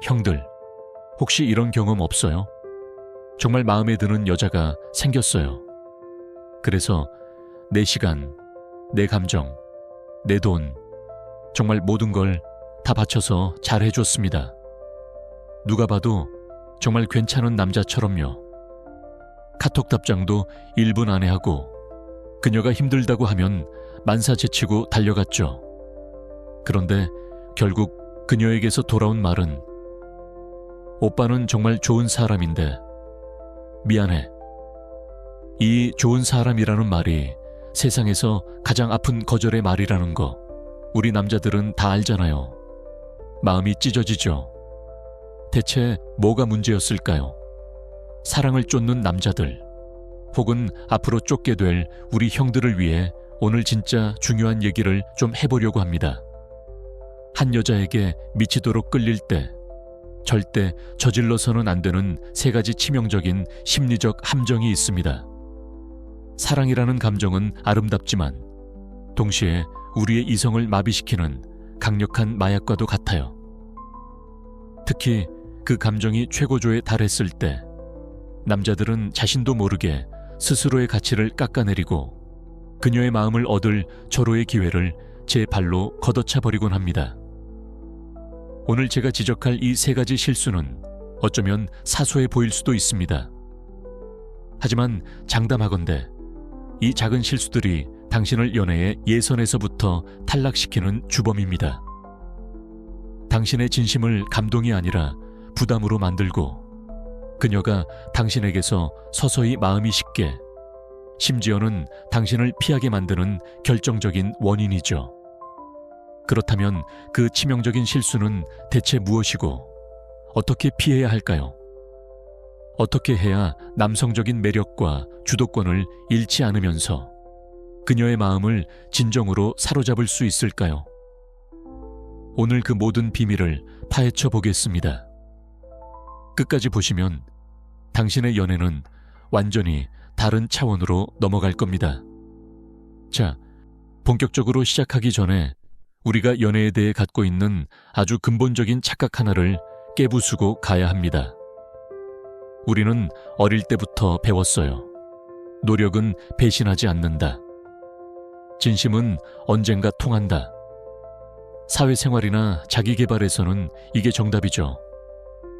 형들, 혹시 이런 경험 없어요? 정말 마음에 드는 여자가 생겼어요. 그래서 내 시간, 내 감정, 내 돈, 정말 모든 걸 다 바쳐서 잘해줬습니다. 누가 봐도 정말 괜찮은 남자처럼요. 카톡 답장도 1분 안에 하고 그녀가 힘들다고 하면 만사제치고 달려갔죠. 그런데 결국 그녀에게서 돌아온 말은 오빠는 정말 좋은 사람인데 미안해. 이 좋은 사람이라는 말이 세상에서 가장 아픈 거절의 말이라는 거 우리 남자들은 다 알잖아요. 마음이 찢어지죠. 대체 뭐가 문제였을까요? 사랑을 쫓는 남자들 혹은 앞으로 쫓게 될 우리 형들을 위해 오늘 진짜 중요한 얘기를 좀 해보려고 합니다. 한 여자에게 미치도록 끌릴 때 절대 저질러서는 안 되는 3가지 치명적인 심리적 함정이 있습니다. 사랑이라는 감정은 아름답지만 동시에 우리의 이성을 마비시키는 강력한 마약과도 같아요. 특히 그 감정이 최고조에 달했을 때 남자들은 자신도 모르게 스스로의 가치를 깎아내리고 그녀의 마음을 얻을 절호의 기회를 제 발로 걷어차 버리곤 합니다. 오늘 제가 지적할 이 3가지 실수는 어쩌면 사소해 보일 수도 있습니다. 하지만 장담하건대 이 작은 실수들이 당신을 연애의 예선에서부터 탈락시키는 주범입니다. 당신의 진심을 감동이 아니라 부담으로 만들고 그녀가 당신에게서 서서히 마음이 식게 심지어는 당신을 피하게 만드는 결정적인 원인이죠. 그렇다면 그 치명적인 실수는 대체 무엇이고 어떻게 피해야 할까요? 어떻게 해야 남성적인 매력과 주도권을 잃지 않으면서 그녀의 마음을 진정으로 사로잡을 수 있을까요? 오늘 그 모든 비밀을 파헤쳐 보겠습니다. 끝까지 보시면 당신의 연애는 완전히 다른 차원으로 넘어갈 겁니다. 자, 본격적으로 시작하기 전에 우리가 연애에 대해 갖고 있는 아주 근본적인 착각 하나를 깨부수고 가야 합니다. 우리는 어릴 때부터 배웠어요. 노력은 배신하지 않는다. 진심은 언젠가 통한다. 사회생활이나 자기개발에서는 이게 정답이죠.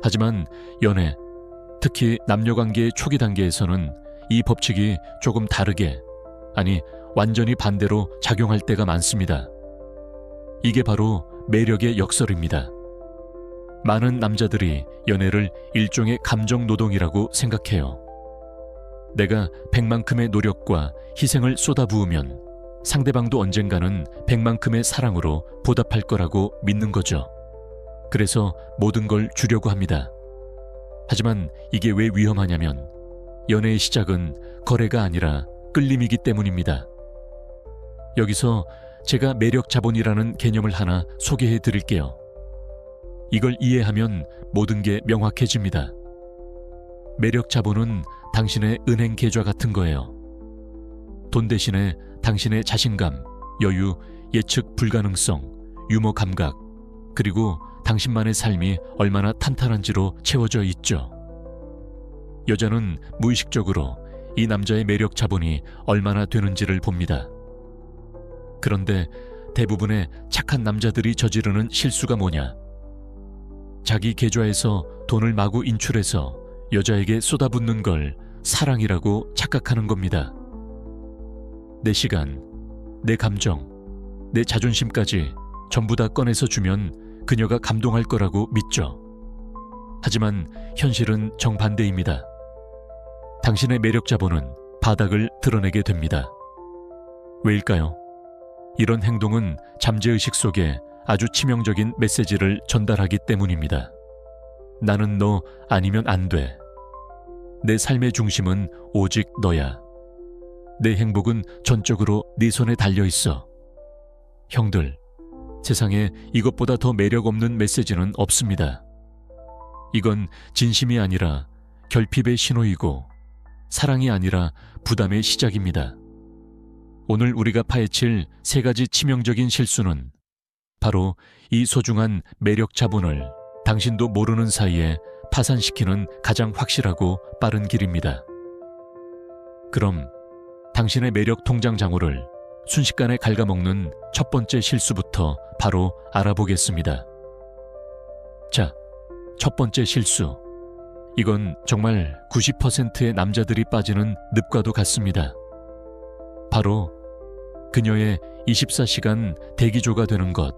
하지만 연애, 특히 남녀관계의 초기 단계에서는 이 법칙이 조금 다르게, 아니 완전히 반대로 작용할 때가 많습니다. 이게 바로 매력의 역설입니다. 많은 남자들이 연애를 일종의 감정노동이라고 생각해요. 내가 100만큼의 노력과 희생을 쏟아부으면 상대방도 언젠가는 100만큼의 사랑으로 보답할 거라고 믿는 거죠. 그래서 모든 걸 주려고 합니다. 하지만 이게 왜 위험하냐면 연애의 시작은 거래가 아니라 끌림이기 때문입니다. 여기서 제가 매력 자본이라는 개념을 하나 소개해 드릴게요. 이걸 이해하면 모든 게 명확해집니다. 매력 자본은 당신의 은행 계좌 같은 거예요. 돈 대신에 당신의 자신감, 여유, 예측 불가능성, 유머 감각, 그리고 당신만의 삶이 얼마나 탄탄한지로 채워져 있죠. 여자는 무의식적으로 이 남자의 매력 자본이 얼마나 되는지를 봅니다. 그런데 대부분의 착한 남자들이 저지르는 실수가 뭐냐? 자기 계좌에서 돈을 마구 인출해서 여자에게 쏟아붓는 걸 사랑이라고 착각하는 겁니다. 내 시간, 내 감정, 내 자존심까지 전부 다 꺼내서 주면 그녀가 감동할 거라고 믿죠. 하지만 현실은 정반대입니다. 당신의 매력 자본은 바닥을 드러내게 됩니다. 왜일까요? 이런 행동은 잠재의식 속에 아주 치명적인 메시지를 전달하기 때문입니다. 나는 너 아니면 안 돼. 내 삶의 중심은 오직 너야. 내 행복은 전적으로 네 손에 달려있어. 형들, 세상에 이것보다 더 매력 없는 메시지는 없습니다. 이건 진심이 아니라 결핍의 신호이고 사랑이 아니라 부담의 시작입니다. 오늘 우리가 파헤칠 3가지 치명적인 실수는 바로 이 소중한 매력 자본을 당신도 모르는 사이에 파산시키는 가장 확실하고 빠른 길입니다. 그럼 당신의 매력 통장 잔고를 순식간에 갉아먹는 첫 번째 실수부터 바로 알아보겠습니다. 자, 첫 번째 실수. 이건 정말 90%의 남자들이 빠지는 늪과도 같습니다. 바로 그녀의 24시간 대기조가 되는 것.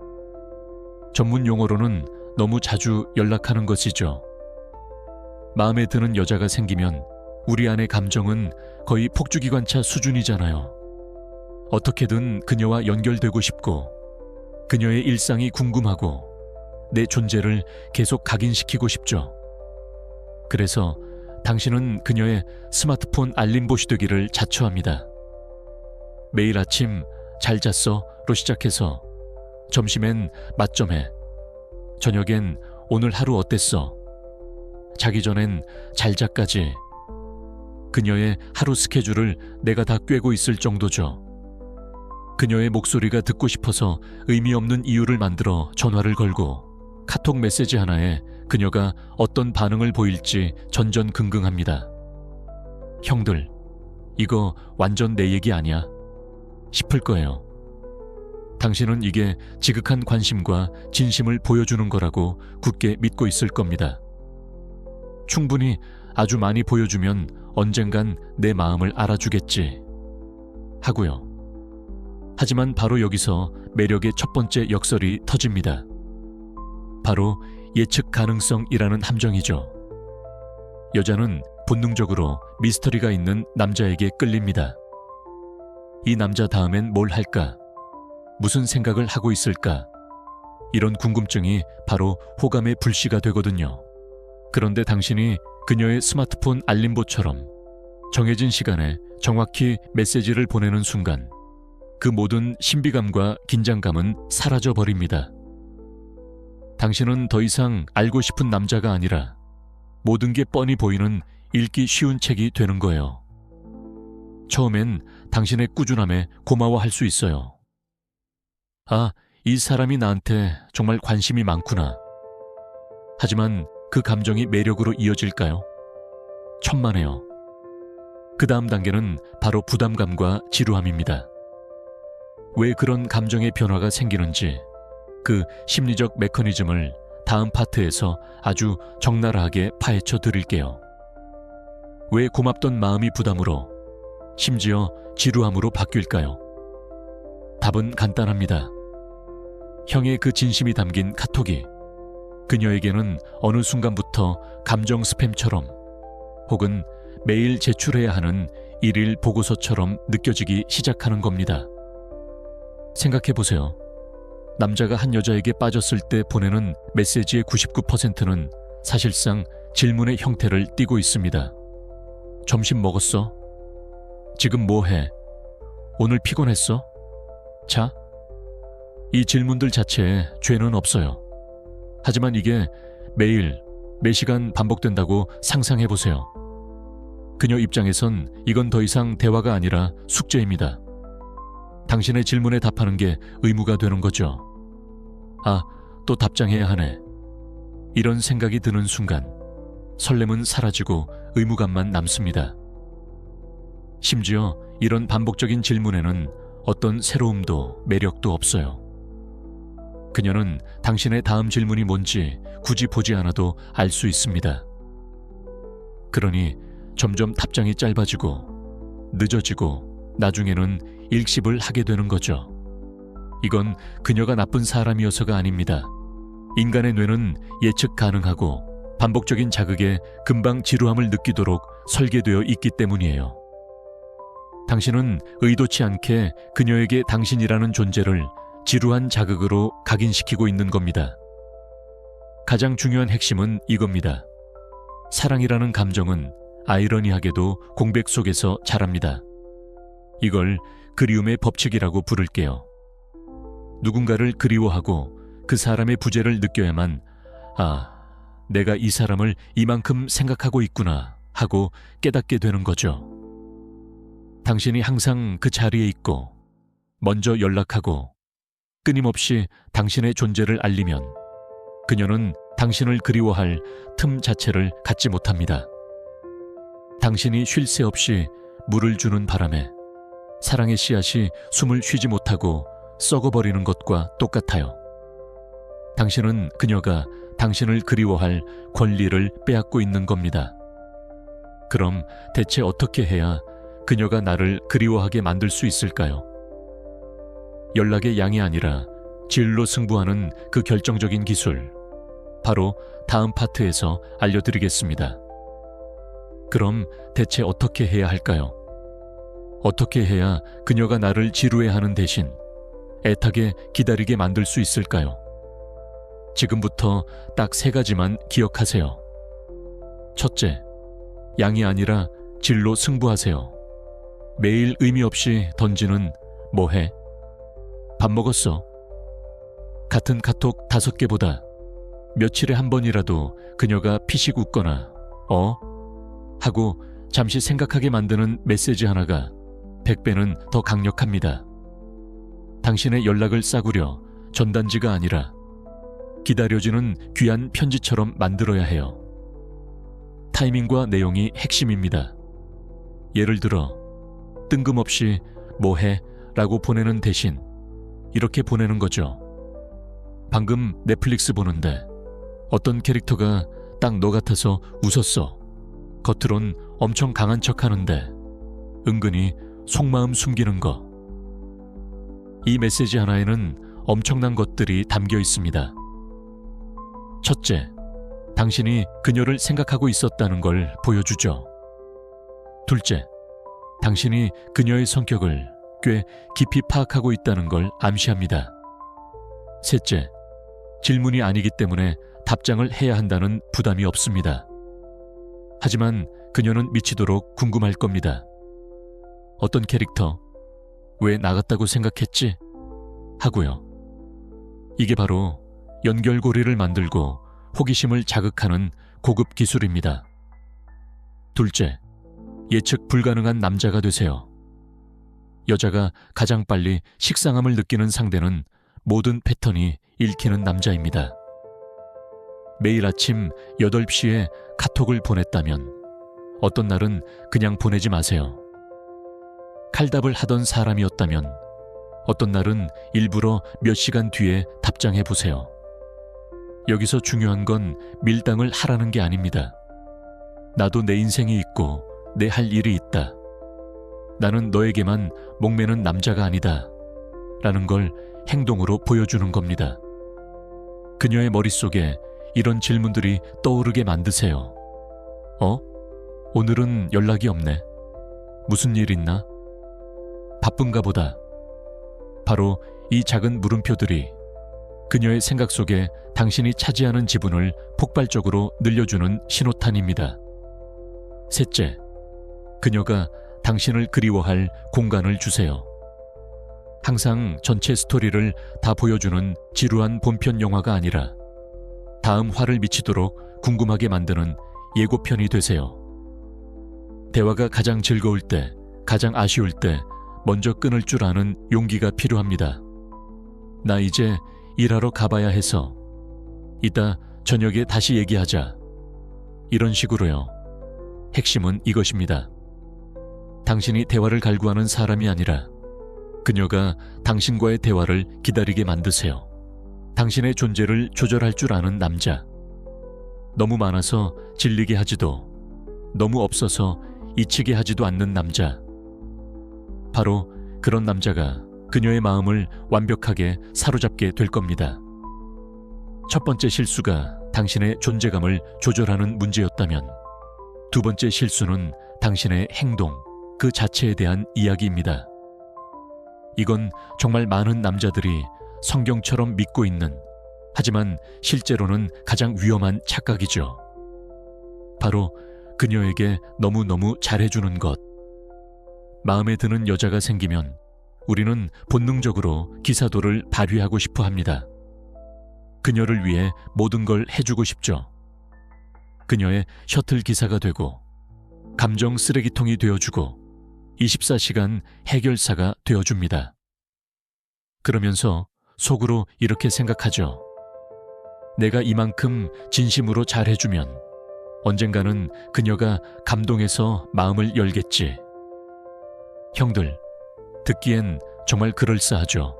전문 용어로는 너무 자주 연락하는 것이죠. 마음에 드는 여자가 생기면 우리 안의 감정은 거의 폭주기관차 수준이잖아요. 어떻게든 그녀와 연결되고 싶고, 그녀의 일상이 궁금하고, 내 존재를 계속 각인시키고 싶죠. 그래서 당신은 그녀의 스마트폰 알림 보시 되기를 자처합니다. 매일 아침 잘 잤어?로 시작해서 점심엔 맛점해, 저녁엔 오늘 하루 어땠어? 자기 전엔 잘 자까지 그녀의 하루 스케줄을 내가 다 꿰고 있을 정도죠. 그녀의 목소리가 듣고 싶어서 의미 없는 이유를 만들어 전화를 걸고 카톡 메시지 하나에 그녀가 어떤 반응을 보일지 전전긍긍합니다. 형들, 이거 완전 내 얘기 아니야? 싶을 거예요. 당신은 이게 지극한 관심과 진심을 보여주는 거라고 굳게 믿고 있을 겁니다. 충분히 아주 많이 보여주면 언젠간 내 마음을 알아주겠지 하고요. 하지만 바로 여기서 매력의 첫 번째 역설이 터집니다. 바로 예측 가능성이라는 함정이죠. 여자는 본능적으로 미스터리가 있는 남자에게 끌립니다. 이 남자 다음엔 뭘 할까? 무슨 생각을 하고 있을까? 이런 궁금증이 바로 호감의 불씨가 되거든요. 그런데 당신이 그녀의 스마트폰 알림보처럼 정해진 시간에 정확히 메시지를 보내는 순간 그 모든 신비감과 긴장감은 사라져버립니다. 당신은 더 이상 알고 싶은 남자가 아니라 모든 게 뻔히 보이는 읽기 쉬운 책이 되는 거예요. 처음엔 당신의 꾸준함에 고마워할 수 있어요. 아, 이 사람이 나한테 정말 관심이 많구나. 하지만 그 감정이 매력으로 이어질까요? 천만에요. 그 다음 단계는 바로 부담감과 지루함입니다. 왜 그런 감정의 변화가 생기는지 그 심리적 메커니즘을 다음 파트에서 아주 적나라하게 파헤쳐 드릴게요. 왜 고맙던 마음이 부담으로, 심지어 지루함으로 바뀔까요? 답은 간단합니다. 형의 그 진심이 담긴 카톡이 그녀에게는 어느 순간부터 감정 스팸처럼 혹은 매일 제출해야 하는 일일 보고서처럼 느껴지기 시작하는 겁니다. 생각해보세요. 남자가 한 여자에게 빠졌을 때 보내는 메시지의 99%는 사실상 질문의 형태를 띠고 있습니다. 점심 먹었어? 지금 뭐 해? 오늘 피곤했어? 자? 이 질문들 자체에 죄는 없어요. 하지만 이게 매일, 매시간 반복된다고 상상해보세요. 그녀 입장에선 이건 더 이상 대화가 아니라 숙제입니다. 당신의 질문에 답하는 게 의무가 되는 거죠. 아, 또 답장해야 하네. 이런 생각이 드는 순간 설렘은 사라지고 의무감만 남습니다. 심지어 이런 반복적인 질문에는 어떤 새로움도 매력도 없어요. 그녀는 당신의 다음 질문이 뭔지 굳이 보지 않아도 알 수 있습니다. 그러니 점점 답장이 짧아지고 늦어지고 나중에는 일십을 하게 되는 거죠. 이건 그녀가 나쁜 사람이어서가 아닙니다. 인간의 뇌는 예측 가능하고 반복적인 자극에 금방 지루함을 느끼도록 설계되어 있기 때문이에요. 당신은 의도치 않게 그녀에게 당신이라는 존재를 지루한 자극으로 각인시키고 있는 겁니다. 가장 중요한 핵심은 이겁니다. 사랑이라는 감정은 아이러니하게도 공백 속에서 자랍니다. 이걸 그리움의 법칙이라고 부를게요. 누군가를 그리워하고 그 사람의 부재를 느껴야만 아, 내가 이 사람을 이만큼 생각하고 있구나 하고 깨닫게 되는 거죠. 당신이 항상 그 자리에 있고 먼저 연락하고 끊임없이 당신의 존재를 알리면 그녀는 당신을 그리워할 틈 자체를 갖지 못합니다. 당신이 쉴 새 없이 물을 주는 바람에 사랑의 씨앗이 숨을 쉬지 못하고 썩어버리는 것과 똑같아요. 당신은 그녀가 당신을 그리워할 권리를 빼앗고 있는 겁니다. 그럼 대체 어떻게 해야 그녀가 나를 그리워하게 만들 수 있을까요? 연락의 양이 아니라 질로 승부하는 그 결정적인 기술, 바로 다음 파트에서 알려드리겠습니다. 그럼 대체 어떻게 해야 할까요? 어떻게 해야 그녀가 나를 지루해하는 대신 애타게 기다리게 만들 수 있을까요? 지금부터 딱 3가지만 기억하세요. 첫째, 양이 아니라 질로 승부하세요. 매일 의미 없이 던지는 뭐해? 밥 먹었어? 같은 카톡 5개보다 며칠에 한 번이라도 그녀가 피식 웃거나 하고 잠시 생각하게 만드는 메시지 하나가 100배는 더 강력합니다. 당신의 연락을 싸구려 전단지가 아니라 기다려지는 귀한 편지처럼 만들어야 해요. 타이밍과 내용이 핵심입니다. 예를 들어 뜬금없이 뭐해? 라고 보내는 대신 이렇게 보내는 거죠. 방금 넷플릭스 보는데 어떤 캐릭터가 딱 너 같아서 웃었어. 겉으론 엄청 강한 척 하는데 은근히 속마음 숨기는 거. 이 메시지 하나에는 엄청난 것들이 담겨 있습니다. 첫째, 당신이 그녀를 생각하고 있었다는 걸 보여주죠. 둘째, 당신이 그녀의 성격을 꽤 깊이 파악하고 있다는 걸 암시합니다. 셋째, 질문이 아니기 때문에 답장을 해야 한다는 부담이 없습니다. 하지만 그녀는 미치도록 궁금할 겁니다. 어떤 캐릭터? 왜 나갔다고 생각했지? 하고요. 이게 바로 연결고리를 만들고 호기심을 자극하는 고급 기술입니다. 둘째, 예측 불가능한 남자가 되세요. 여자가 가장 빨리 식상함을 느끼는 상대는 모든 패턴이 읽히는 남자입니다. 매일 아침 8시에 카톡을 보냈다면 어떤 날은 그냥 보내지 마세요. 칼답을 하던 사람이었다면 어떤 날은 일부러 몇 시간 뒤에 답장해 보세요. 여기서 중요한 건 밀당을 하라는 게 아닙니다. 나도 내 인생이 있고 내 할 일이 있다. 나는 너에게만 목매는 남자가 아니다. 라는 걸 행동으로 보여주는 겁니다. 그녀의 머릿속에 이런 질문들이 떠오르게 만드세요. 오늘은 연락이 없네. 무슨 일 있나? 바쁜가 보다. 바로 이 작은 물음표들이 그녀의 생각 속에 당신이 차지하는 지분을 폭발적으로 늘려주는 신호탄입니다. 셋째, 그녀가 당신을 그리워할 공간을 주세요. 항상 전체 스토리를 다 보여주는 지루한 본편 영화가 아니라 다음 화를 미치도록 궁금하게 만드는 예고편이 되세요. 대화가 가장 즐거울 때, 가장 아쉬울 때 먼저 끊을 줄 아는 용기가 필요합니다. 나 이제 일하러 가봐야 해서 이따 저녁에 다시 얘기하자. 이런 식으로요. 핵심은 이것입니다. 당신이 대화를 갈구하는 사람이 아니라 그녀가 당신과의 대화를 기다리게 만드세요. 당신의 존재를 조절할 줄 아는 남자. 너무 많아서 질리게 하지도, 너무 없어서 잊히게 하지도 않는 남자. 바로 그런 남자가 그녀의 마음을 완벽하게 사로잡게 될 겁니다. 첫 번째 실수가 당신의 존재감을 조절하는 문제였다면 두 번째 실수는 당신의 행동, 그 자체에 대한 이야기입니다. 이건 정말 많은 남자들이 성경처럼 믿고 있는, 하지만 실제로는 가장 위험한 착각이죠. 바로 그녀에게 너무너무 잘해주는 것. 마음에 드는 여자가 생기면 우리는 본능적으로 기사도를 발휘하고 싶어 합니다. 그녀를 위해 모든 걸 해주고 싶죠. 그녀의 셔틀 기사가 되고 감정 쓰레기통이 되어주고 24시간 해결사가 되어줍니다. 그러면서 속으로 이렇게 생각하죠. 내가 이만큼 진심으로 잘해주면 언젠가는 그녀가 감동해서 마음을 열겠지. 형들, 듣기엔 정말 그럴싸하죠.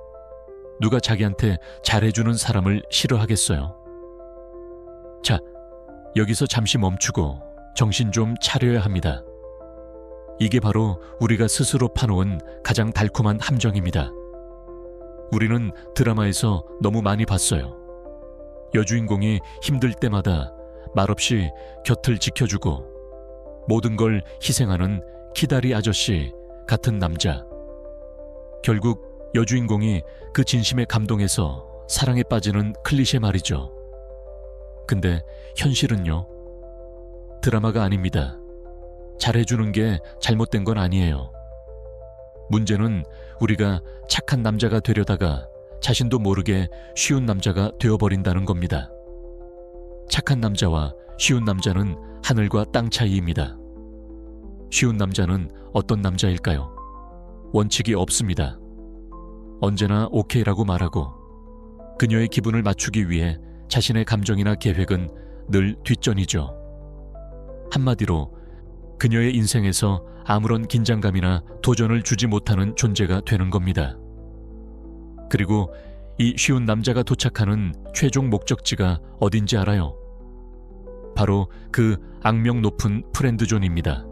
누가 자기한테 잘해주는 사람을 싫어하겠어요? 자, 여기서 잠시 멈추고 정신 좀 차려야 합니다. 이게 바로 우리가 스스로 파놓은 가장 달콤한 함정입니다. 우리는 드라마에서 너무 많이 봤어요. 여주인공이 힘들 때마다 말없이 곁을 지켜주고 모든 걸 희생하는 키다리 아저씨 같은 남자. 결국 여주인공이 그 진심에 감동해서 사랑에 빠지는 클리셰 말이죠. 근데 현실은요? 드라마가 아닙니다. 잘해주는 게 잘못된 건 아니에요. 문제는 우리가 착한 남자가 되려다가 자신도 모르게 쉬운 남자가 되어버린다는 겁니다. 착한 남자와 쉬운 남자는 하늘과 땅 차이입니다. 쉬운 남자는 어떤 남자일까요? 원칙이 없습니다. 언제나 오케이라고 말하고 그녀의 기분을 맞추기 위해 자신의 감정이나 계획은 늘 뒷전이죠. 한마디로 그녀의 인생에서 아무런 긴장감이나 도전을 주지 못하는 존재가 되는 겁니다. 그리고 이 쉬운 남자가 도착하는 최종 목적지가 어딘지 알아요? 바로 그 악명 높은 프렌드존입니다.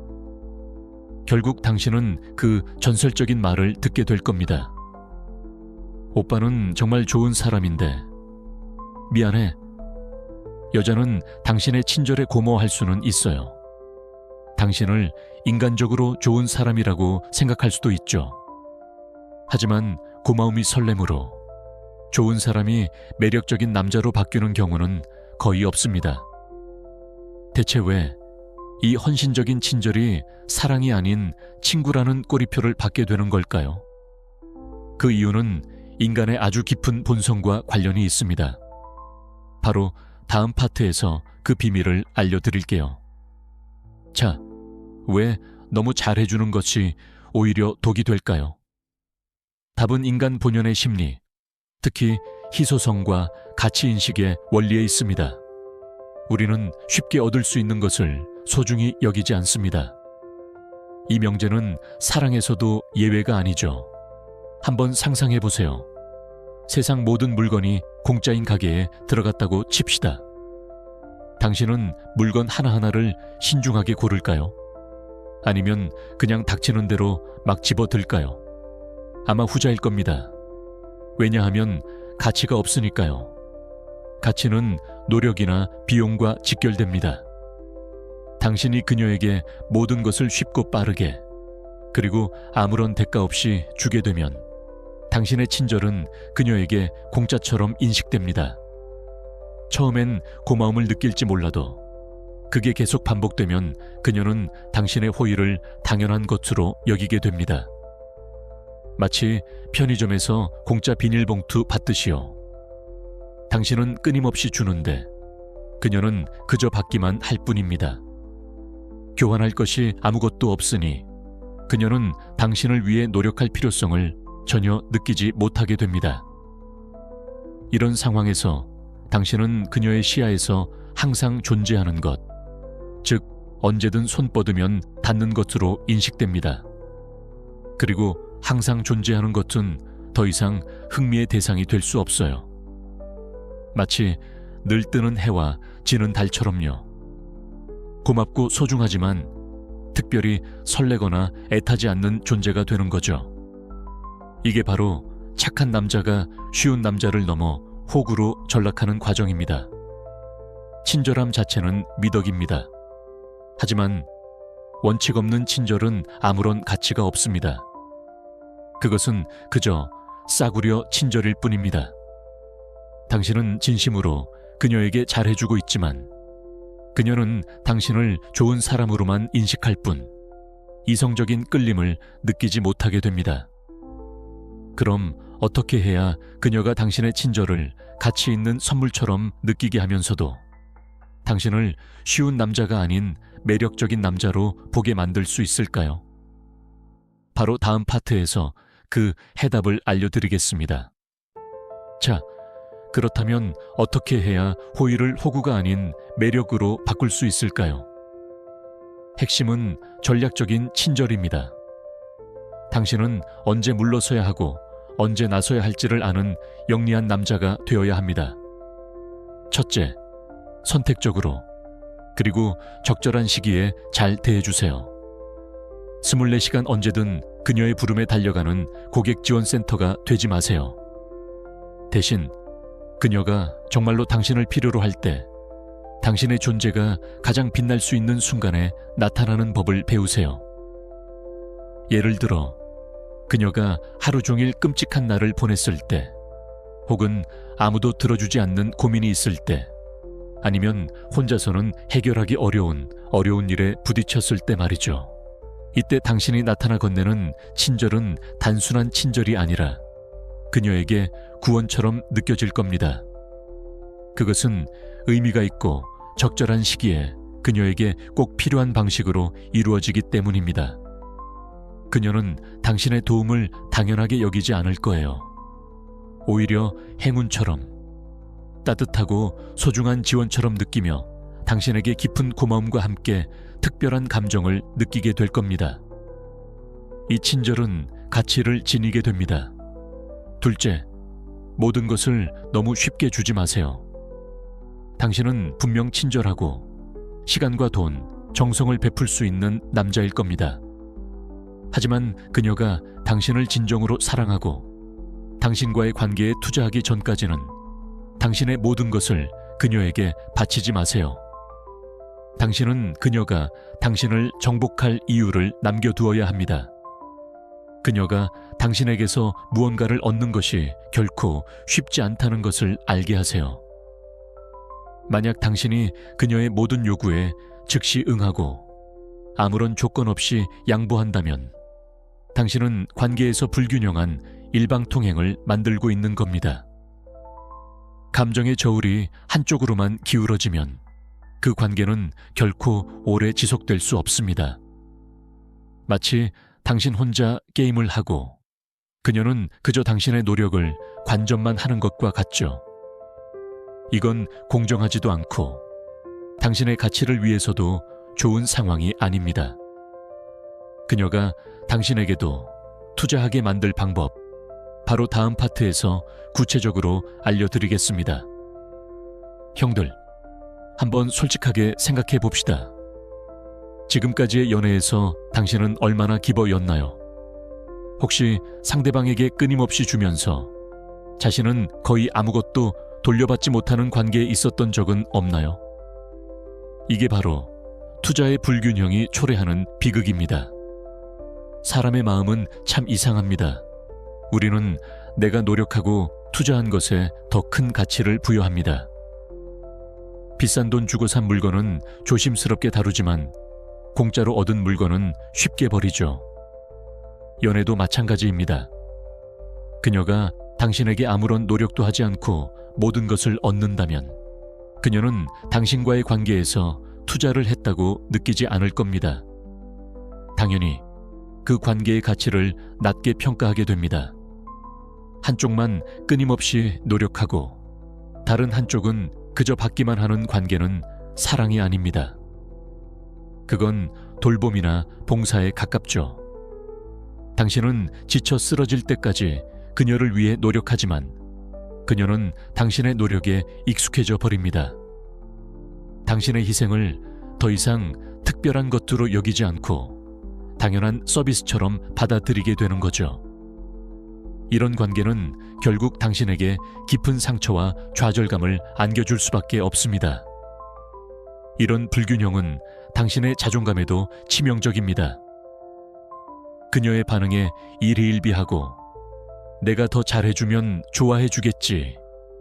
결국 당신은 그 전설적인 말을 듣게 될 겁니다. 오빠는 정말 좋은 사람인데 미안해. 여자는 당신의 친절에 고마워할 수는 있어요. 당신을 인간적으로 좋은 사람이라고 생각할 수도 있죠. 하지만 고마움이 설렘으로 좋은 사람이 매력적인 남자로 바뀌는 경우는 거의 없습니다. 대체 왜 이 헌신적인 친절이 사랑이 아닌 친구라는 꼬리표를 받게 되는 걸까요? 그 이유는 인간의 아주 깊은 본성과 관련이 있습니다. 바로 다음 파트에서 그 비밀을 알려드릴게요. 자, 왜 너무 잘해주는 것이 오히려 독이 될까요? 답은 인간 본연의 심리, 특히 희소성과 가치인식의 원리에 있습니다. 우리는 쉽게 얻을 수 있는 것을 소중히 여기지 않습니다. 이 명제는 사랑에서도 예외가 아니죠. 한번 상상해 보세요. 세상 모든 물건이 공짜인 가게에 들어갔다고 칩시다. 당신은 물건 하나하나를 신중하게 고를까요? 아니면 그냥 닥치는 대로 막 집어들까요? 아마 후자일 겁니다. 왜냐하면 가치가 없으니까요. 가치는 노력이나 비용과 직결됩니다. 당신이 그녀에게 모든 것을 쉽고 빠르게 그리고 아무런 대가 없이 주게 되면 당신의 친절은 그녀에게 공짜처럼 인식됩니다. 처음엔 고마움을 느낄지 몰라도 그게 계속 반복되면 그녀는 당신의 호의를 당연한 것으로 여기게 됩니다. 마치 편의점에서 공짜 비닐봉투 받듯이요. 당신은 끊임없이 주는데 그녀는 그저 받기만 할 뿐입니다. 교환할 것이 아무것도 없으니 그녀는 당신을 위해 노력할 필요성을 전혀 느끼지 못하게 됩니다. 이런 상황에서 당신은 그녀의 시야에서 항상 존재하는 것, 즉 언제든 손 뻗으면 닿는 것으로 인식됩니다. 그리고 항상 존재하는 것은 더 이상 흥미의 대상이 될 수 없어요. 마치 늘 뜨는 해와 지는 달처럼요. 고맙고 소중하지만 특별히 설레거나 애타지 않는 존재가 되는 거죠. 이게 바로 착한 남자가 쉬운 남자를 넘어 호구로 전락하는 과정입니다. 친절함 자체는 미덕입니다. 하지만 원칙 없는 친절은 아무런 가치가 없습니다. 그것은 그저 싸구려 친절일 뿐입니다. 당신은 진심으로 그녀에게 잘해주고 있지만 그녀는 당신을 좋은 사람으로만 인식할 뿐 이성적인 끌림을 느끼지 못하게 됩니다. 그럼 어떻게 해야 그녀가 당신의 친절을 가치 있는 선물처럼 느끼게 하면서도 당신을 쉬운 남자가 아닌 매력적인 남자로 보게 만들 수 있을까요? 바로 다음 파트에서 그 해답을 알려드리겠습니다. 자, 그렇다면 어떻게 해야 호의를 호구가 아닌 매력으로 바꿀 수 있을까요? 핵심은 전략적인 친절입니다. 당신은 언제 물러서야 하고 언제 나서야 할지를 아는 영리한 남자가 되어야 합니다. 첫째, 선택적으로, 그리고 적절한 시기에 잘 대해주세요. 24시간 언제든 그녀의 부름에 달려가는 고객지원센터가 되지 마세요. 대신 그녀가 정말로 당신을 필요로 할 때 당신의 존재가 가장 빛날 수 있는 순간에 나타나는 법을 배우세요. 예를 들어 그녀가 하루 종일 끔찍한 날을 보냈을 때, 혹은 아무도 들어주지 않는 고민이 있을 때, 아니면 혼자서는 해결하기 어려운 일에 부딪혔을 때 말이죠. 이때 당신이 나타나 건네는 친절은 단순한 친절이 아니라 그녀에게 구원처럼 느껴질 겁니다. 그것은 의미가 있고 적절한 시기에 그녀에게 꼭 필요한 방식으로 이루어지기 때문입니다. 그녀는 당신의 도움을 당연하게 여기지 않을 거예요. 오히려 행운처럼, 따뜻하고 소중한 지원처럼 느끼며 당신에게 깊은 고마움과 함께 특별한 감정을 느끼게 될 겁니다. 이 친절은 가치를 지니게 됩니다. 둘째, 모든 것을 너무 쉽게 주지 마세요. 당신은 분명 친절하고 시간과 돈, 정성을 베풀 수 있는 남자일 겁니다. 하지만 그녀가 당신을 진정으로 사랑하고 당신과의 관계에 투자하기 전까지는 당신의 모든 것을 그녀에게 바치지 마세요. 당신은 그녀가 당신을 정복할 이유를 남겨두어야 합니다. 그녀가 당신에게서 무언가를 얻는 것이 결코 쉽지 않다는 것을 알게 하세요. 만약 당신이 그녀의 모든 요구에 즉시 응하고 아무런 조건 없이 양보한다면 당신은 관계에서 불균형한 일방통행을 만들고 있는 겁니다. 감정의 저울이 한쪽으로만 기울어지면 그 관계는 결코 오래 지속될 수 없습니다. 마치 당신 혼자 게임을 하고 그녀는 그저 당신의 노력을 관전만 하는 것과 같죠. 이건 공정하지도 않고 당신의 가치를 위해서도 좋은 상황이 아닙니다. 그녀가 당신에게도 투자하게 만들 방법, 바로 다음 파트에서 구체적으로 알려드리겠습니다. 형들, 한번 솔직하게 생각해 봅시다. 지금까지의 연애에서 당신은 얼마나 기버였나요? 혹시 상대방에게 끊임없이 주면서 자신은 거의 아무것도 돌려받지 못하는 관계에 있었던 적은 없나요? 이게 바로 투자의 불균형이 초래하는 비극입니다. 사람의 마음은 참 이상합니다. 우리는 내가 노력하고 투자한 것에 더 큰 가치를 부여합니다. 비싼 돈 주고 산 물건은 조심스럽게 다루지만 공짜로 얻은 물건은 쉽게 버리죠. 연애도 마찬가지입니다. 그녀가 당신에게 아무런 노력도 하지 않고 모든 것을 얻는다면 그녀는 당신과의 관계에서 투자를 했다고 느끼지 않을 겁니다. 당연히 그 관계의 가치를 낮게 평가하게 됩니다. 한쪽만 끊임없이 노력하고 다른 한쪽은 그저 받기만 하는 관계는 사랑이 아닙니다. 그건 돌봄이나 봉사에 가깝죠. 당신은 지쳐 쓰러질 때까지 그녀를 위해 노력하지만 그녀는 당신의 노력에 익숙해져 버립니다. 당신의 희생을 더 이상 특별한 것으로 여기지 않고 당연한 서비스처럼 받아들이게 되는 거죠. 이런 관계는 결국 당신에게 깊은 상처와 좌절감을 안겨줄 수밖에 없습니다. 이런 불균형은 당신의 자존감에도 치명적입니다. 그녀의 반응에 일희일비하고 내가 더 잘해주면 좋아해주겠지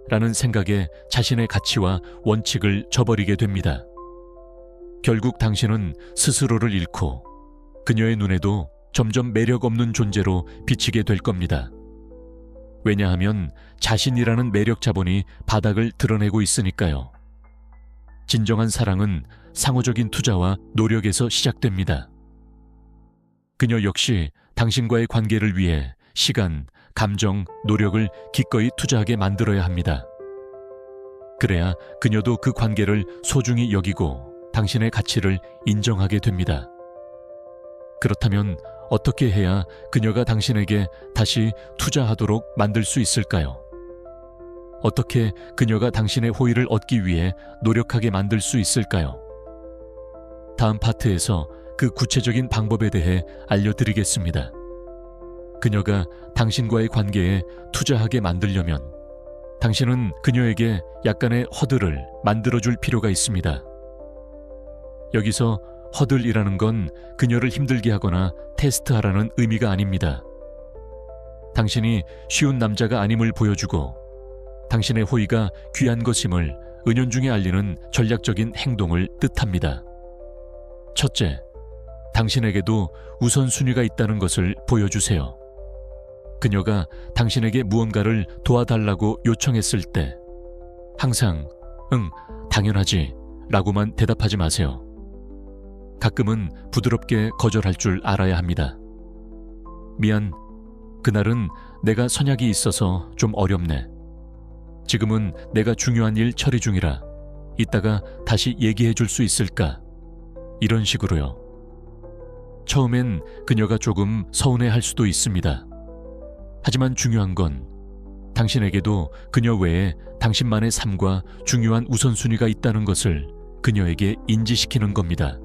라는 생각에 자신의 가치와 원칙을 저버리게 됩니다. 결국 당신은 스스로를 잃고 그녀의 눈에도 점점 매력 없는 존재로 비치게 될 겁니다. 왜냐하면 자신이라는 매력 자본이 바닥을 드러내고 있으니까요. 진정한 사랑은 상호적인 투자와 노력에서 시작됩니다. 그녀 역시 당신과의 관계를 위해 시간, 감정, 노력을 기꺼이 투자하게 만들어야 합니다. 그래야 그녀도 그 관계를 소중히 여기고 당신의 가치를 인정하게 됩니다. 그렇다면 어떻게 해야 그녀가 당신에게 다시 투자하도록 만들 수 있을까요? 어떻게 그녀가 당신의 호의를 얻기 위해 노력하게 만들 수 있을까요? 다음 파트에서 그 구체적인 방법에 대해 알려드리겠습니다. 그녀가 당신과의 관계에 투자하게 만들려면 당신은 그녀에게 약간의 허들을 만들어줄 필요가 있습니다. 여기서 허들이라는 건 그녀를 힘들게 하거나 테스트하라는 의미가 아닙니다. 당신이 쉬운 남자가 아님을 보여주고 당신의 호의가 귀한 것임을 은연중에 알리는 전략적인 행동을 뜻합니다. 첫째, 당신에게도 우선순위가 있다는 것을 보여주세요. 그녀가 당신에게 무언가를 도와달라고 요청했을 때 항상 응, 당연하지 라고만 대답하지 마세요. 가끔은 부드럽게 거절할 줄 알아야 합니다. 미안, 그날은 내가 선약이 있어서 좀 어렵네. 지금은 내가 중요한 일 처리 중이라 이따가 다시 얘기해 줄 수 있을까? 이런 식으로요. 처음엔 그녀가 조금 서운해할 수도 있습니다. 하지만 중요한 건 당신에게도 그녀 외에 당신만의 삶과 중요한 우선순위가 있다는 것을 그녀에게 인지시키는 겁니다.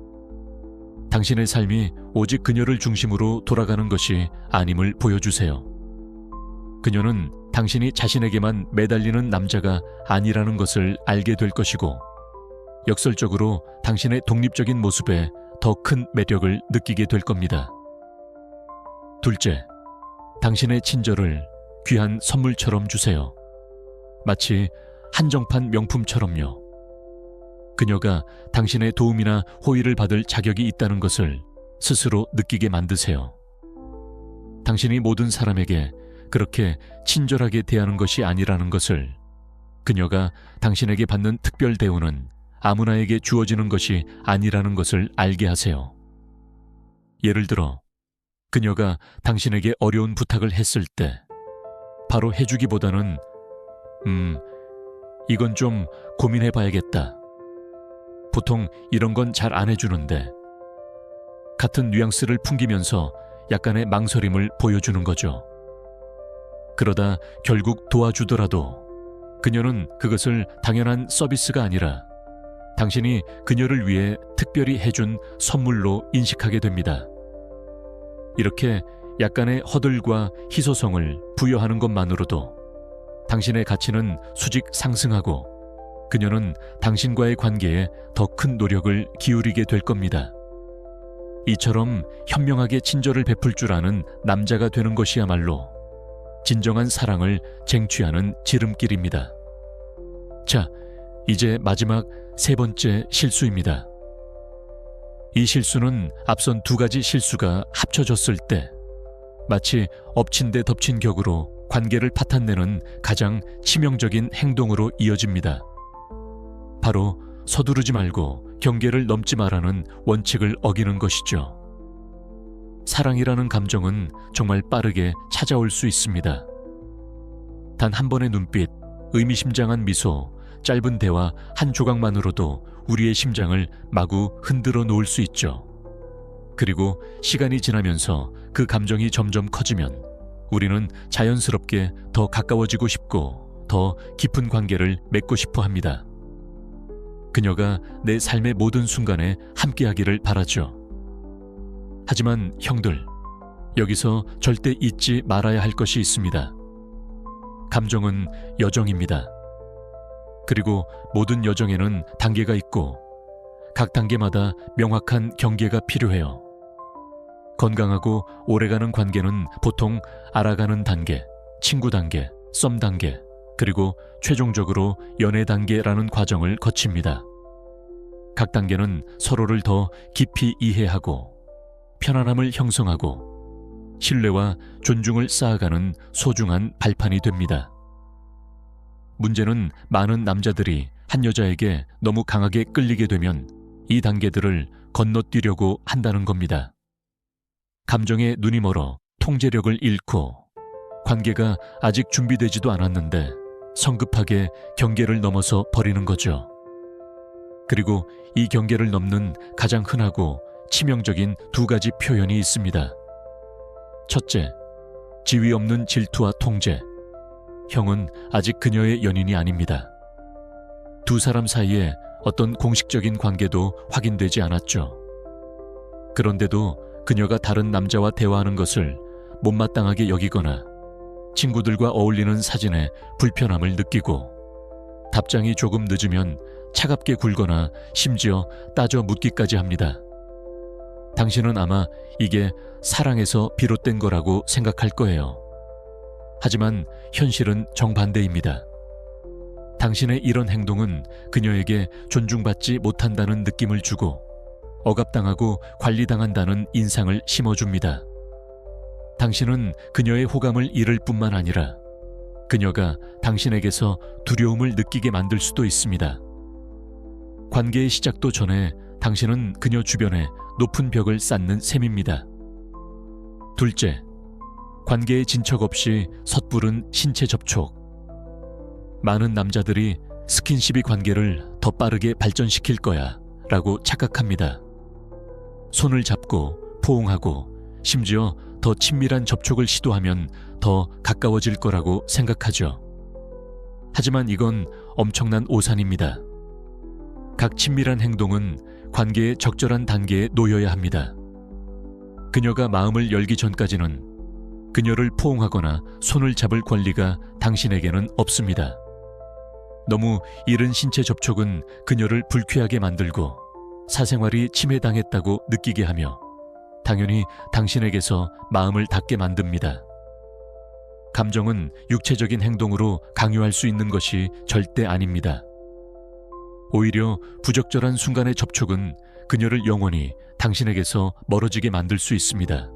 당신의 삶이 오직 그녀를 중심으로 돌아가는 것이 아님을 보여주세요. 그녀는 당신이 자신에게만 매달리는 남자가 아니라는 것을 알게 될 것이고 역설적으로 당신의 독립적인 모습에 더 큰 매력을 느끼게 될 겁니다. 둘째, 당신의 친절을 귀한 선물처럼 주세요. 마치 한정판 명품처럼요. 그녀가 당신의 도움이나 호의를 받을 자격이 있다는 것을 스스로 느끼게 만드세요. 당신이 모든 사람에게 그렇게 친절하게 대하는 것이 아니라는 것을, 그녀가 당신에게 받는 특별 대우는 아무나에게 주어지는 것이 아니라는 것을 알게 하세요. 예를 들어 그녀가 당신에게 어려운 부탁을 했을 때 바로 해주기보다는 이건 좀 고민해 봐야겠다. 보통 이런 건 잘 안 해주는데, 같은 뉘앙스를 풍기면서 약간의 망설임을 보여주는 거죠. 그러다 결국 도와주더라도 그녀는 그것을 당연한 서비스가 아니라 당신이 그녀를 위해 특별히 해준 선물로 인식하게 됩니다. 이렇게 약간의 허들과 희소성을 부여하는 것만으로도 당신의 가치는 수직 상승하고 그녀는 당신과의 관계에 더 큰 노력을 기울이게 될 겁니다. 이처럼 현명하게 친절을 베풀 줄 아는 남자가 되는 것이야말로 진정한 사랑을 쟁취하는 지름길입니다. 자, 이제 마지막 세 번째 실수입니다. 이 실수는 앞선 두 가지 실수가 합쳐졌을 때 마치 엎친 데 덮친 격으로 관계를 파탄내는 가장 치명적인 행동으로 이어집니다. 바로 서두르지 말고 경계를 넘지 말라는 원칙을 어기는 것이죠. 사랑이라는 감정은 정말 빠르게 찾아올 수 있습니다. 단 한 번의 눈빛, 의미심장한 미소, 짧은 대화 한 조각만으로도 우리의 심장을 마구 흔들어 놓을 수 있죠. 그리고 시간이 지나면서 그 감정이 점점 커지면 우리는 자연스럽게 더 가까워지고 싶고 더 깊은 관계를 맺고 싶어 합니다. 그녀가 내 삶의 모든 순간에 함께하기를 바라죠. 하지만 형들, 여기서 절대 잊지 말아야 할 것이 있습니다. 감정은 여정입니다. 그리고 모든 여정에는 단계가 있고 각 단계마다 명확한 경계가 필요해요. 건강하고 오래가는 관계는 보통 알아가는 단계, 친구 단계, 썸 단계, 그리고 최종적으로 연애 단계라는 과정을 거칩니다. 각 단계는 서로를 더 깊이 이해하고 편안함을 형성하고 신뢰와 존중을 쌓아가는 소중한 발판이 됩니다. 문제는 많은 남자들이 한 여자에게 너무 강하게 끌리게 되면 이 단계들을 건너뛰려고 한다는 겁니다. 감정에 눈이 멀어 통제력을 잃고 관계가 아직 준비되지도 않았는데 성급하게 경계를 넘어서 버리는 거죠. 그리고 이 경계를 넘는 가장 흔하고 치명적인 두 가지 표현이 있습니다. 첫째, 지위 없는 질투와 통제. 형은 아직 그녀의 연인이 아닙니다. 두 사람 사이에 어떤 공식적인 관계도 확인되지 않았죠. 그런데도 그녀가 다른 남자와 대화하는 것을 못마땅하게 여기거나 친구들과 어울리는 사진에 불편함을 느끼고 답장이 조금 늦으면 차갑게 굴거나 심지어 따져 묻기까지 합니다. 당신은 아마 이게 사랑에서 비롯된 거라고 생각할 거예요. 하지만 현실은 정반대입니다. 당신의 이런 행동은 그녀에게 존중받지 못한다는 느낌을 주고 억압당하고 관리당한다는 인상을 심어줍니다. 당신은 그녀의 호감을 잃을 뿐만 아니라 그녀가 당신에게서 두려움을 느끼게 만들 수도 있습니다. 관계의 시작도 전에 당신은 그녀 주변에 높은 벽을 쌓는 셈입니다. 둘째, 관계의 진척 없이 섣부른 신체 접촉. 많은 남자들이 스킨십이 관계를 더 빠르게 발전시킬 거야 라고 착각합니다. 손을 잡고 포옹하고 심지어 더 친밀한 접촉을 시도하면 더 가까워질 거라고 생각하죠. 하지만 이건 엄청난 오산입니다. 각 친밀한 행동은 관계의 적절한 단계에 놓여야 합니다. 그녀가 마음을 열기 전까지는 그녀를 포옹하거나 손을 잡을 권리가 당신에게는 없습니다. 너무 이른 신체 접촉은 그녀를 불쾌하게 만들고 사생활이 침해당했다고 느끼게 하며 당연히 당신에게서 마음을 닫게 만듭니다. 감정은 육체적인 행동으로 강요할 수 있는 것이 절대 아닙니다. 오히려 부적절한 순간의 접촉은 그녀를 영원히 당신에게서 멀어지게 만들 수 있습니다.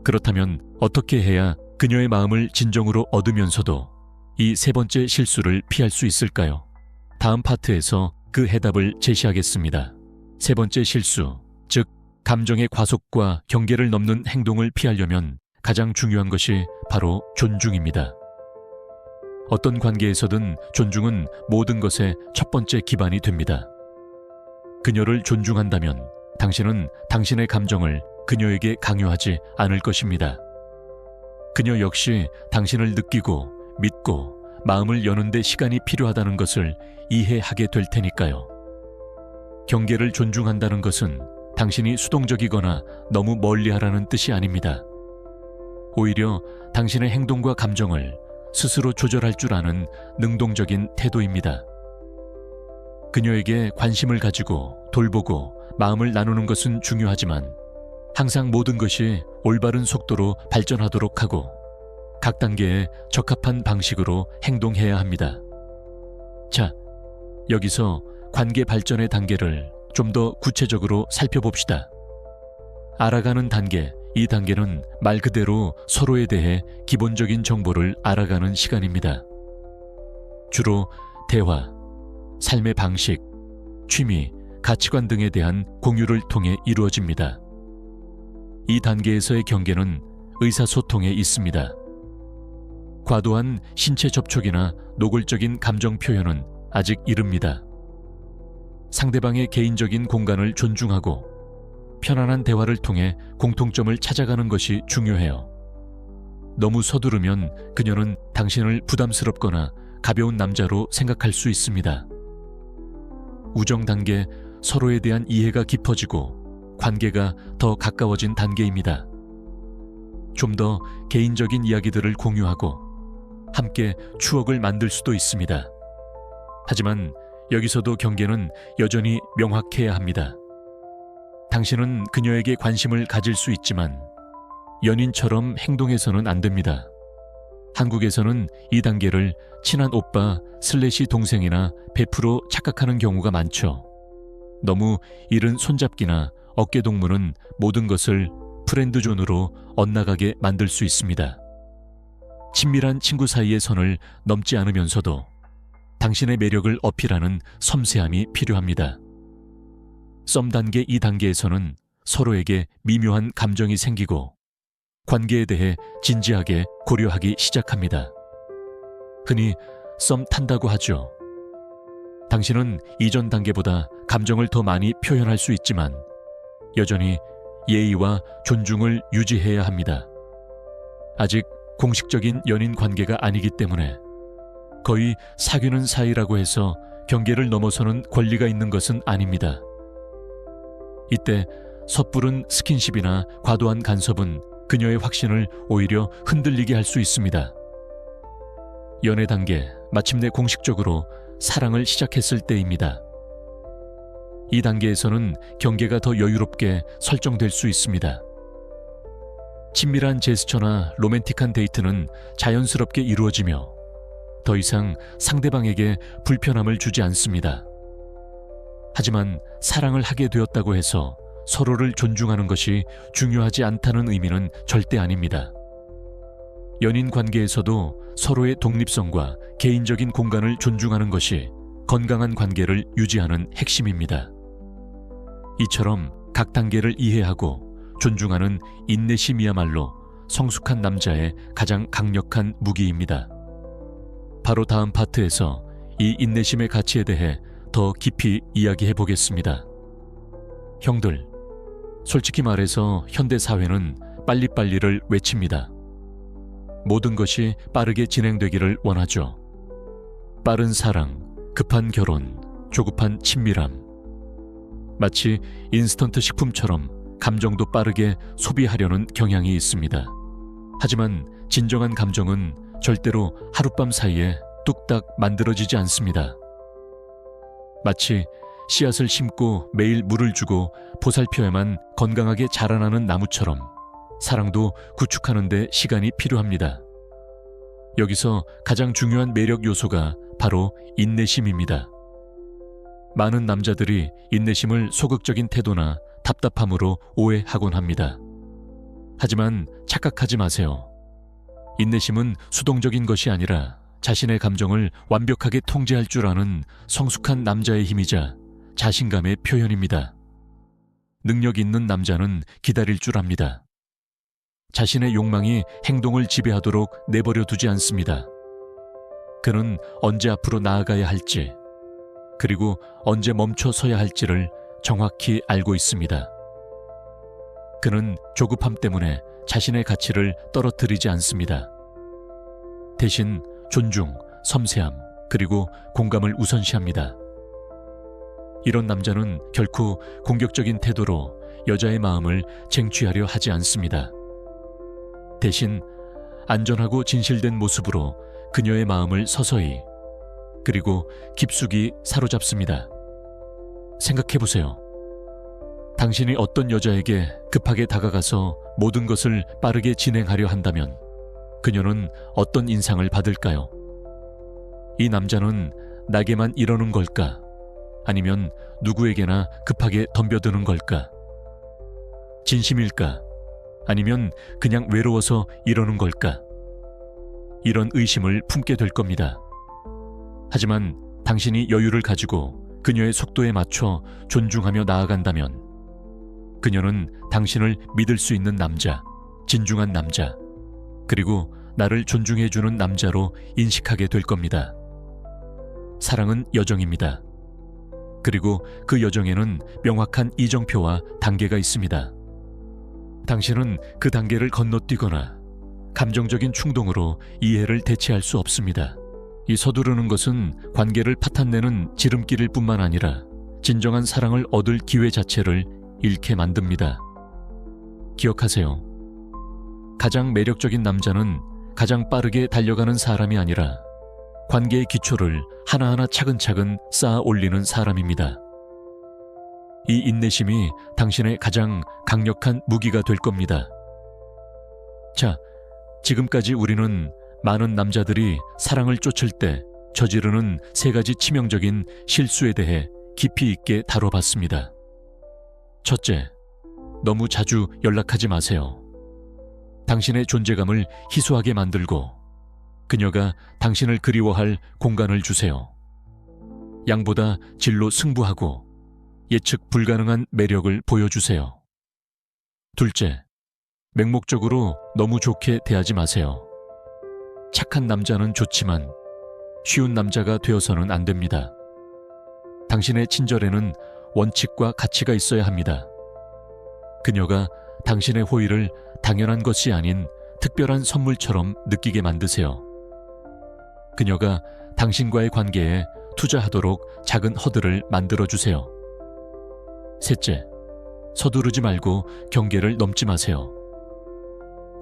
그렇다면 어떻게 해야 그녀의 마음을 진정으로 얻으면서도 이 세 번째 실수를 피할 수 있을까요? 다음 파트에서 그 해답을 제시하겠습니다. 세 번째 실수, 즉 감정의 과속과 경계를 넘는 행동을 피하려면 가장 중요한 것이 바로 존중입니다. 어떤 관계에서든 존중은 모든 것의 첫 번째 기반이 됩니다. 그녀를 존중한다면 당신은 당신의 감정을 그녀에게 강요하지 않을 것입니다. 그녀 역시 당신을 느끼고 믿고 마음을 여는 데 시간이 필요하다는 것을 이해하게 될 테니까요. 경계를 존중한다는 것은 당신이 수동적이거나 너무 멀리하라는 뜻이 아닙니다. 오히려 당신의 행동과 감정을 스스로 조절할 줄 아는 능동적인 태도입니다. 그녀에게 관심을 가지고 돌보고 마음을 나누는 것은 중요하지만 항상 모든 것이 올바른 속도로 발전하도록 하고 각 단계에 적합한 방식으로 행동해야 합니다. 자, 여기서 관계 발전의 단계를 좀 더 구체적으로 살펴봅시다. 알아가는 단계, 이 단계는 말 그대로 서로에 대해 기본적인 정보를 알아가는 시간입니다. 주로 대화, 삶의 방식, 취미, 가치관 등에 대한 공유를 통해 이루어집니다. 이 단계에서의 경계는 의사소통에 있습니다. 과도한 신체 접촉이나 노골적인 감정 표현은 아직 이릅니다. 상대방의 개인적인 공간을 존중하고 편안한 대화를 통해 공통점을 찾아가는 것이 중요해요. 너무 서두르면 그녀는 당신을 부담스럽거나 가벼운 남자로 생각할 수 있습니다. 우정 단계, 서로에 대한 이해가 깊어지고 관계가 더 가까워진 단계입니다. 좀 더 개인적인 이야기들을 공유하고 함께 추억을 만들 수도 있습니다. 하지만 여기서도 경계는 여전히 명확해야 합니다. 당신은 그녀에게 관심을 가질 수 있지만 연인처럼 행동해서는 안 됩니다. 한국에서는 이 단계를 친한 오빠 / 동생이나 베프로 착각하는 경우가 많죠. 너무 이른 손잡기나 어깨 동무는 모든 것을 프렌드존으로 엇나가게 만들 수 있습니다. 친밀한 친구 사이의 선을 넘지 않으면서도 당신의 매력을 어필하는 섬세함이 필요합니다. 썸 단계 2단계에서는 서로에게 미묘한 감정이 생기고 관계에 대해 진지하게 고려하기 시작합니다. 흔히 썸 탄다고 하죠. 당신은 이전 단계보다 감정을 더 많이 표현할 수 있지만 여전히 예의와 존중을 유지해야 합니다. 아직 공식적인 연인 관계가 아니기 때문에 거의 사귀는 사이라고 해서 경계를 넘어서는 권리가 있는 것은 아닙니다. 이때 섣부른 스킨십이나 과도한 간섭은 그녀의 확신을 오히려 흔들리게 할 수 있습니다. 연애 단계, 마침내 공식적으로 사랑을 시작했을 때입니다. 이 단계에서는 경계가 더 여유롭게 설정될 수 있습니다. 친밀한 제스처나 로맨틱한 데이트는 자연스럽게 이루어지며 더 이상 상대방에게 불편함을 주지 않습니다. 하지만 사랑을 하게 되었다고 해서 서로를 존중하는 것이 중요하지 않다는 의미는 절대 아닙니다. 연인 관계에서도 서로의 독립성과 개인적인 공간을 존중하는 것이 건강한 관계를 유지하는 핵심입니다. 이처럼 각 단계를 이해하고 존중하는 인내심이야말로 성숙한 남자의 가장 강력한 무기입니다. 바로 다음 파트에서 이 인내심의 가치에 대해 더 깊이 이야기해 보겠습니다. 형들, 솔직히 말해서 현대 사회는 빨리빨리를 외칩니다. 모든 것이 빠르게 진행되기를 원하죠. 빠른 사랑, 급한 결혼, 조급한 친밀함. 마치 인스턴트 식품처럼 감정도 빠르게 소비하려는 경향이 있습니다. 하지만 진정한 감정은 절대로 하룻밤 사이에 뚝딱 만들어지지 않습니다. 마치 씨앗을 심고 매일 물을 주고 보살펴야만 건강하게 자라나는 나무처럼 사랑도 구축하는 데 시간이 필요합니다. 여기서 가장 중요한 매력 요소가 바로 인내심입니다. 많은 남자들이 인내심을 소극적인 태도나 답답함으로 오해하곤 합니다. 하지만 착각하지 마세요. 인내심은 수동적인 것이 아니라 자신의 감정을 완벽하게 통제할 줄 아는 성숙한 남자의 힘이자 자신감의 표현입니다. 능력 있는 남자는 기다릴 줄 압니다. 자신의 욕망이 행동을 지배하도록 내버려 두지 않습니다. 그는 언제 앞으로 나아가야 할지, 그리고 언제 멈춰 서야 할지를 정확히 알고 있습니다. 그는 조급함 때문에 자신의 가치를 떨어뜨리지 않습니다. 대신 존중, 섬세함, 그리고 공감을 우선시합니다. 이런 남자는 결코 공격적인 태도로 여자의 마음을 쟁취하려 하지 않습니다. 대신 안전하고 진실된 모습으로 그녀의 마음을 서서히 그리고 깊숙이 사로잡습니다. 생각해보세요. 당신이 어떤 여자에게 급하게 다가가서 모든 것을 빠르게 진행하려 한다면 그녀는 어떤 인상을 받을까요? 이 남자는 나에게만 이러는 걸까? 아니면 누구에게나 급하게 덤벼드는 걸까? 진심일까? 아니면 그냥 외로워서 이러는 걸까? 이런 의심을 품게 될 겁니다. 하지만 당신이 여유를 가지고 그녀의 속도에 맞춰 존중하며 나아간다면 그녀는 당신을 믿을 수 있는 남자, 진중한 남자, 그리고 나를 존중해주는 남자로 인식하게 될 겁니다. 사랑은 여정입니다. 그리고 그 여정에는 명확한 이정표와 단계가 있습니다. 당신은 그 단계를 건너뛰거나 감정적인 충동으로 이해를 대체할 수 없습니다. 이 서두르는 것은 관계를 파탄내는 지름길일 뿐만 아니라 진정한 사랑을 얻을 기회 자체를 잃게 만듭니다. 기억하세요. 가장 매력적인 남자는 가장 빠르게 달려가는 사람이 아니라 관계의 기초를 하나하나 차근차근 쌓아 올리는 사람입니다. 이 인내심이 당신의 가장 강력한 무기가 될 겁니다. 자, 지금까지 우리는 많은 남자들이 사랑을 쫓을 때 저지르는 3가지 치명적인 실수에 대해 깊이 있게 다뤄봤습니다. 첫째, 너무 자주 연락하지 마세요. 당신의 존재감을 희소하게 만들고 그녀가 당신을 그리워할 공간을 주세요. 양보다 질로 승부하고 예측 불가능한 매력을 보여주세요. 둘째, 맹목적으로 너무 좋게 대하지 마세요. 착한 남자는 좋지만 쉬운 남자가 되어서는 안 됩니다. 당신의 친절에는 원칙과 가치가 있어야 합니다. 그녀가 당신의 호의를 당연한 것이 아닌 특별한 선물처럼 느끼게 만드세요. 그녀가 당신과의 관계에 투자하도록 작은 허들을 만들어주세요. 셋째, 서두르지 말고 경계를 넘지 마세요.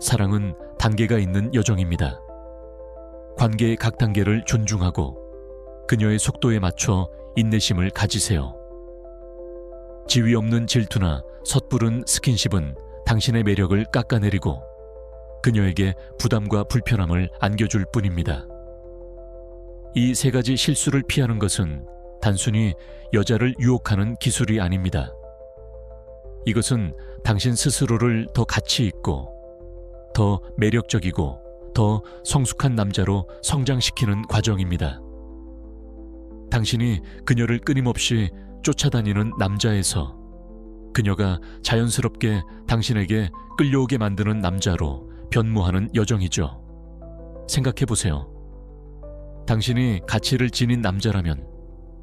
사랑은 단계가 있는 여정입니다. 관계의 각 단계를 존중하고 그녀의 속도에 맞춰 인내심을 가지세요. 지위 없는 질투나 섣부른 스킨십은 당신의 매력을 깎아내리고 그녀에게 부담과 불편함을 안겨줄 뿐입니다. 이 세 가지 실수를 피하는 것은 단순히 여자를 유혹하는 기술이 아닙니다. 이것은 당신 스스로를 더 가치 있고 더 매력적이고 더 성숙한 남자로 성장시키는 과정입니다. 당신이 그녀를 끊임없이 쫓아다니는 남자에서 그녀가 자연스럽게 당신에게 끌려오게 만드는 남자로 변모하는 여정이죠. 생각해보세요. 당신이 가치를 지닌 남자라면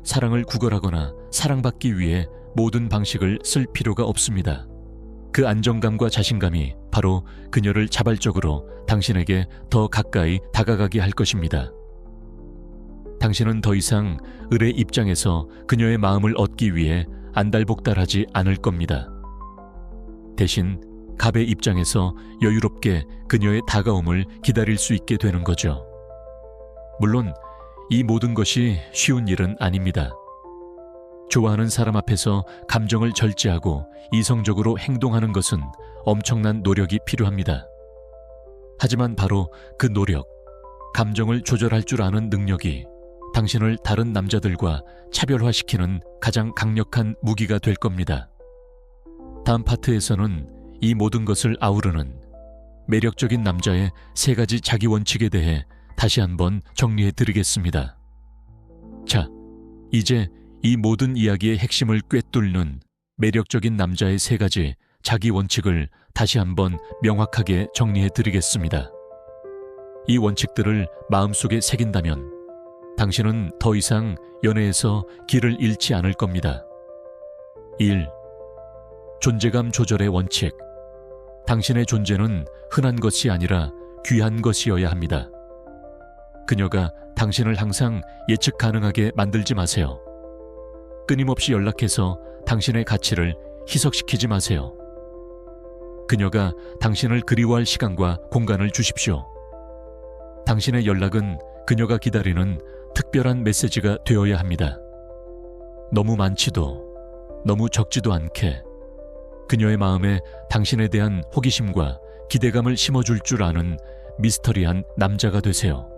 사랑을 구걸하거나 사랑받기 위해 모든 방식을 쓸 필요가 없습니다. 그 안정감과 자신감이 바로 그녀를 자발적으로 당신에게 더 가까이 다가가게 할 것입니다. 당신은 더 이상 을의 입장에서 그녀의 마음을 얻기 위해 안달복달하지 않을 겁니다. 대신 갑의 입장에서 여유롭게 그녀의 다가옴을 기다릴 수 있게 되는 거죠. 물론 이 모든 것이 쉬운 일은 아닙니다. 좋아하는 사람 앞에서 감정을 절제하고 이성적으로 행동하는 것은 엄청난 노력이 필요합니다. 하지만 바로 그 노력, 감정을 조절할 줄 아는 능력이 당신을 다른 남자들과 차별화시키는 가장 강력한 무기가 될 겁니다. 다음 파트에서는 이 모든 것을 아우르는 매력적인 남자의 세 가지 자기 원칙에 대해 다시 한번 정리해 드리겠습니다. 자, 이제 이 모든 이야기의 핵심을 꿰뚫는 매력적인 남자의 세 가지 자기 원칙을 다시 한번 명확하게 정리해 드리겠습니다. 이 원칙들을 마음속에 새긴다면 당신은 더 이상 연애에서 길을 잃지 않을 겁니다. 1. 존재감 조절의 원칙. 당신의 존재는 흔한 것이 아니라 귀한 것이어야 합니다. 그녀가 당신을 항상 예측 가능하게 만들지 마세요. 끊임없이 연락해서 당신의 가치를 희석시키지 마세요. 그녀가 당신을 그리워할 시간과 공간을 주십시오. 당신의 연락은 그녀가 기다리는 특별한 메시지가 되어야 합니다. 너무 많지도 너무 적지도 않게 그녀의 마음에 당신에 대한 호기심과 기대감을 심어줄 줄 아는 미스터리한 남자가 되세요.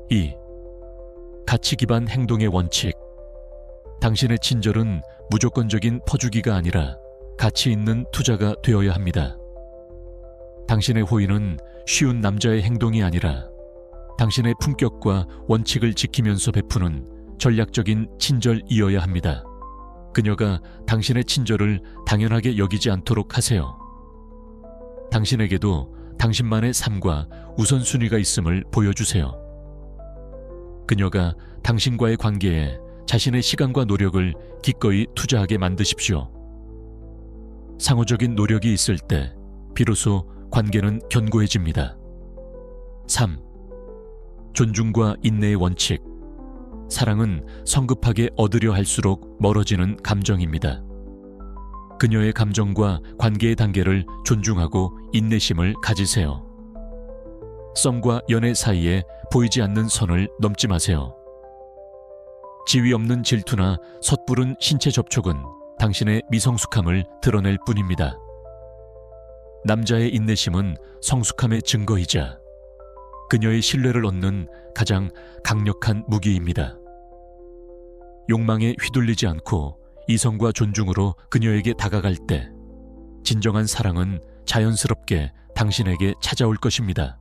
2. 가치 기반 행동의 원칙. 당신의 친절은 무조건적인 퍼주기가 아니라 가치 있는 투자가 되어야 합니다. 당신의 호의는 쉬운 남자의 행동이 아니라 당신의 품격과 원칙을 지키면서 베푸는 전략적인 친절이어야 합니다. 그녀가 당신의 친절을 당연하게 여기지 않도록 하세요. 당신에게도 당신만의 삶과 우선순위가 있음을 보여주세요. 그녀가 당신과의 관계에 자신의 시간과 노력을 기꺼이 투자하게 만드십시오. 상호적인 노력이 있을 때 비로소 관계는 견고해집니다. 3. 존중과 인내의 원칙. 사랑은 성급하게 얻으려 할수록 멀어지는 감정입니다. 그녀의 감정과 관계의 단계를 존중하고 인내심을 가지세요. 썸과 연애 사이에 보이지 않는 선을 넘지 마세요. 지위 없는 질투나 섣부른 신체 접촉은 당신의 미성숙함을 드러낼 뿐입니다. 남자의 인내심은 성숙함의 증거이자 그녀의 신뢰를 얻는 가장 강력한 무기입니다. 욕망에 휘둘리지 않고 이성과 존중으로 그녀에게 다가갈 때 진정한 사랑은 자연스럽게 당신에게 찾아올 것입니다.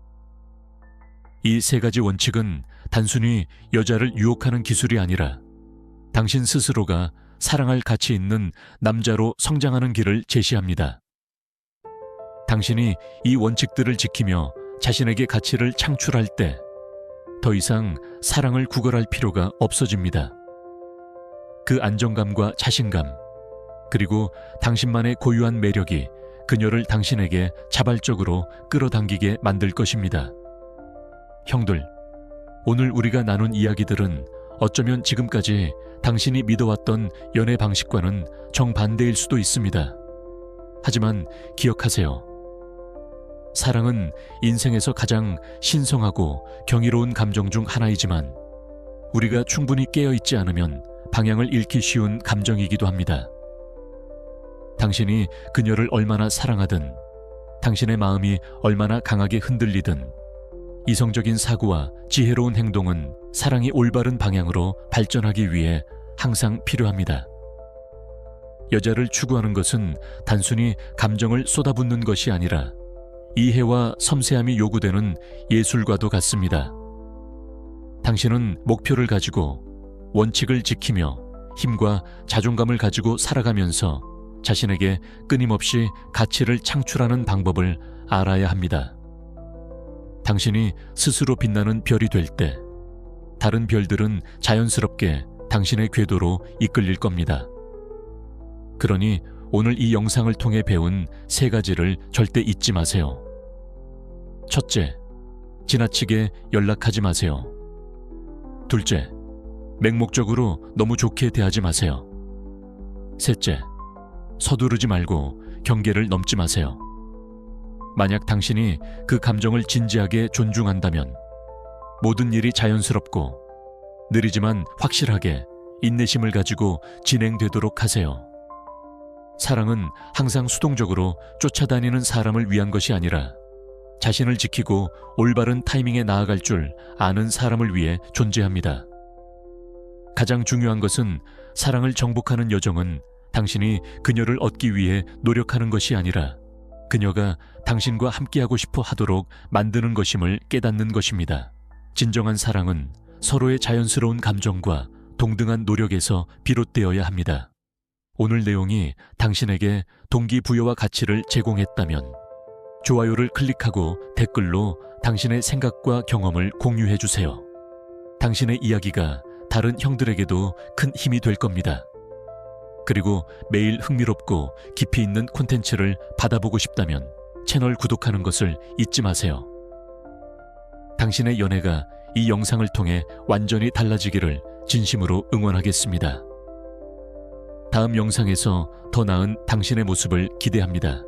이 세 가지 원칙은 단순히 여자를 유혹하는 기술이 아니라 당신 스스로가 사랑할 가치 있는 남자로 성장하는 길을 제시합니다. 당신이 이 원칙들을 지키며 자신에게 가치를 창출할 때 더 이상 사랑을 구걸할 필요가 없어집니다. 그 안정감과 자신감, 그리고 당신만의 고유한 매력이 그녀를 당신에게 자발적으로 끌어당기게 만들 것입니다. 형들, 오늘 우리가 나눈 이야기들은 어쩌면 지금까지 당신이 믿어왔던 연애 방식과는 정반대일 수도 있습니다. 하지만 기억하세요. 사랑은 인생에서 가장 신성하고 경이로운 감정 중 하나이지만 우리가 충분히 깨어있지 않으면 방향을 잃기 쉬운 감정이기도 합니다. 당신이 그녀를 얼마나 사랑하든, 당신의 마음이 얼마나 강하게 흔들리든, 이성적인 사고와 지혜로운 행동은 사랑이 올바른 방향으로 발전하기 위해 항상 필요합니다. 여자를 추구하는 것은 단순히 감정을 쏟아붓는 것이 아니라 이해와 섬세함이 요구되는 예술과도 같습니다. 당신은 목표를 가지고 원칙을 지키며 힘과 자존감을 가지고 살아가면서 자신에게 끊임없이 가치를 창출하는 방법을 알아야 합니다. 당신이 스스로 빛나는 별이 될 때 다른 별들은 자연스럽게 당신의 궤도로 이끌릴 겁니다. 그러니 오늘 이 영상을 통해 배운 3가지를 절대 잊지 마세요. 첫째, 지나치게 연락하지 마세요. 둘째, 맹목적으로 너무 좋게 대하지 마세요. 셋째, 서두르지 말고 경계를 넘지 마세요. 만약 당신이 그 감정을 진지하게 존중한다면 모든 일이 자연스럽고 느리지만 확실하게 인내심을 가지고 진행되도록 하세요. 사랑은 항상 수동적으로 쫓아다니는 사람을 위한 것이 아니라 자신을 지키고 올바른 타이밍에 나아갈 줄 아는 사람을 위해 존재합니다. 가장 중요한 것은 사랑을 정복하는 여정은 당신이 그녀를 얻기 위해 노력하는 것이 아니라 그녀가 당신과 함께하고 싶어 하도록 만드는 것임을 깨닫는 것입니다. 진정한 사랑은 서로의 자연스러운 감정과 동등한 노력에서 비롯되어야 합니다. 오늘 내용이 당신에게 동기부여와 가치를 제공했다면 좋아요를 클릭하고 댓글로 당신의 생각과 경험을 공유해 주세요. 당신의 이야기가 다른 형들에게도 큰 힘이 될 겁니다. 그리고 매일 흥미롭고 깊이 있는 콘텐츠를 받아보고 싶다면 채널 구독하는 것을 잊지 마세요. 당신의 연애가 이 영상을 통해 완전히 달라지기를 진심으로 응원하겠습니다. 다음 영상에서 더 나은 당신의 모습을 기대합니다.